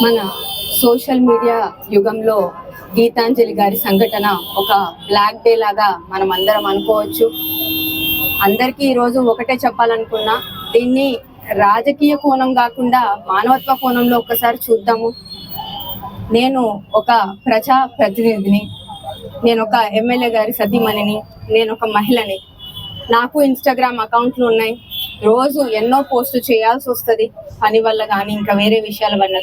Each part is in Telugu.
మన సోషల్ మీడియా యుగంలో గీతాంజలి గారి సంఘటన ఒక బ్లాక్ డే లాగా మనం అందరం అనుకోవచ్చు. అందరికీ ఈరోజు ఒకటే చెప్పాలనుకున్నా, దీన్ని రాజకీయ కోణం కాకుండా మానవత్వ కోణంలో ఒక్కసారి చూద్దాము. నేను ఒక ప్రజా ప్రతినిధిని, నేను ఒక ఎమ్మెల్యే గారి సతీమణిని, నేను ఒక మహిళని. నాకు ఇన్స్టాగ్రామ్ అకౌంట్లు ఉన్నాయి. రోజు ఎన్నో పోస్టులు చేయాల్సి వస్తుంది, పని వల్ల కానీ ఇంకా వేరే విషయాల వల్ల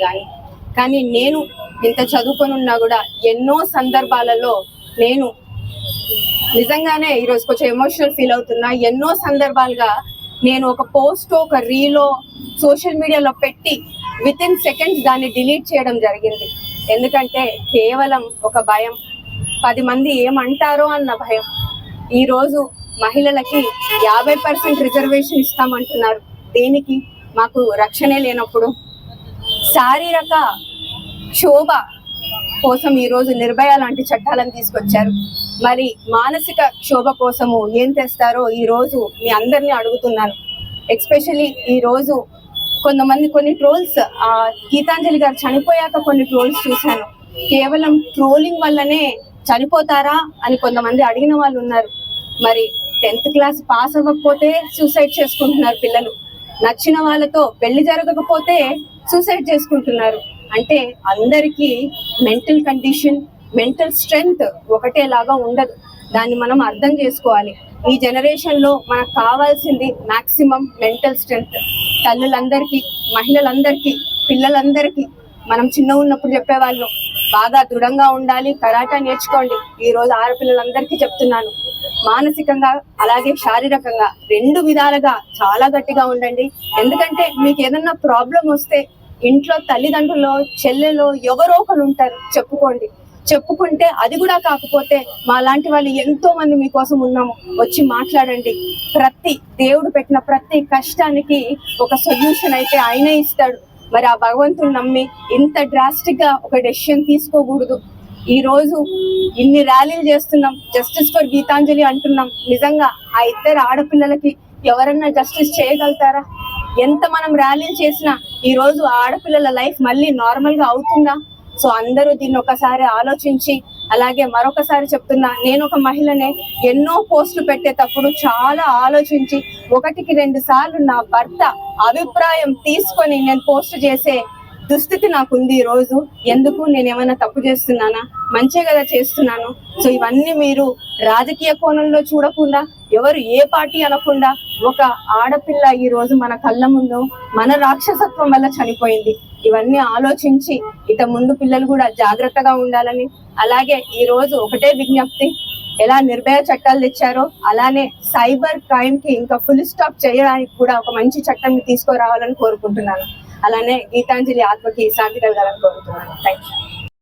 కానీ నేను ఇంత చదువుకొని ఉన్నా కూడా ఎన్నో సందర్భాలలో నేను నిజంగానే ఈరోజు కొంచెం ఎమోషనల్ ఫీల్ అవుతున్నా. ఎన్నో సందర్భాలుగా నేను ఒక పోస్ట్, ఒక రీలో సోషల్ మీడియాలో పెట్టి విత్ ఇన్ సెకండ్స్ దాన్ని డిలీట్ చేయడం జరిగింది. ఎందుకంటే కేవలం ఒక భయం, 10 మంది ఏమంటారో అన్న భయం. ఈరోజు మహిళలకి 50% రిజర్వేషన్ ఇస్తామంటున్నారు. దేనికి? మాకు రక్షణే లేనప్పుడు. శారీరక క్షోభ కోసం ఈరోజు నిర్భయ లాంటి చట్టాలను తీసుకొచ్చారు. మరి మానసిక క్షోభ కోసము ఏం తెస్తారో ఈరోజు మీ అందరినీ అడుగుతున్నాను. ఎస్పెషల్లీ ఈరోజు కొన్ని ట్రోల్స్, గీతాంజలి గారు చనిపోయాక కొన్ని ట్రోల్స్ చూశాను. కేవలం ట్రోలింగ్ వల్లనే చనిపోతారా అని కొంతమంది అడిగిన వాళ్ళు ఉన్నారు. మరి 10th క్లాస్ పాస్ అవ్వకపోతే సూసైడ్ చేసుకుంటున్నారు పిల్లలు. నచ్చిన వాళ్ళతో పెళ్లి జరగకపోతే సూసైడ్ చేసుకుంటున్నారు. అంటే అందరికీ మెంటల్ కండిషన్, మెంటల్ స్ట్రెంగ్త్ ఒకటేలాగా ఉండదు. దాన్ని మనం అర్థం చేసుకోవాలి. ఈ జనరేషన్లో మనకు కావాల్సింది మాక్సిమం మెంటల్ స్ట్రెంగ్త్. తల్లులందరికీ, మహిళలందరికీ, పిల్లలందరికీ మనం చిన్న ఉన్నప్పుడు చెప్పేవాళ్ళు బాగా దృఢంగా ఉండాలి, కరాటా నేర్చుకోండి. ఈరోజు ఆడపిల్లలందరికీ చెప్తున్నాను, మానసికంగా అలాగే శారీరకంగా 2 విధాలుగా చాలా గట్టిగా ఉండండి. ఎందుకంటే మీకు ఏదన్నా ప్రాబ్లం వస్తే ఇంట్లో తల్లిదండ్రులు, చెల్లెలో ఎవరో ఒకరు ఉంటారు, చెప్పుకుంటే అది కూడా కాకపోతే మా లాంటి వాళ్ళు ఎంతో మంది మీకోసం ఉన్నాము, వచ్చి మాట్లాడండి. దేవుడు పెట్టిన ప్రతి కష్టానికి ఒక సొల్యూషన్ అయితే ఆయనే ఇస్తాడు. మరి ఆ భగవంతుని నమ్మి ఇంత డ్రాస్టిక్ గా ఒక డెసిషన్ తీసుకోకూడదు. ఈ రోజు ఇన్ని ర్యాలీలు చేస్తున్నాం, జస్టిస్ ఫర్ గీతాంజలి అంటున్నాం. నిజంగా ఆ 2 ఆడపిల్లలకి ఎవరన్నా జస్టిస్ చేయగలుగుతారా? ఎంత మనం ర్యాలీలు చేసినా ఈ రోజు ఆడపిల్లల లైఫ్ మళ్ళీ నార్మల్ గా అవుతుందా? సో అందరూ దీన్ని ఒకసారి ఆలోచించి, అలాగే మరొకసారి చెప్తున్నా, నేను ఒక మహిళనే, ఎన్నో పోస్టులు పెట్టేటప్పుడు చాలా ఆలోచించి 1-2 సార్లు నా భర్త అభిప్రాయం తీసుకొని నేను పోస్ట్ చేసే దుస్థితి నాకుంది ఈ రోజు. ఎందుకు? నేను ఏమైనా తప్పు చేస్తున్నానా? మంచే కదా చేస్తున్నాను. సో ఇవన్నీ మీరు రాజకీయ కోణంలో చూడకుండా, ఎవరు ఏ పార్టీ అనకుండా, ఒక ఆడపిల్ల ఈ రోజు మన కళ్ళ ముందు మన రాక్షసత్వం వల్ల చనిపోయింది. ఇవన్నీ ఆలోచించి ఇక ముందు పిల్లలు కూడా జాగ్రత్తగా ఉండాలని, అలాగే ఈ రోజు ఒకటే విజ్ఞప్తి, ఎలా నిర్భయ చట్టాలు తెచ్చారో అలానే సైబర్ క్రైమ్ కి ఇంకా ఫుల్ స్టాప్ చేయడానికి కూడా ఒక మంచి చట్టం తీసుకురావాలని కోరుకుంటున్నాను. అలానే గీతాంజలి ఆత్మకి శాంతి కలగాలని కోరుతున్నాను. Thank you.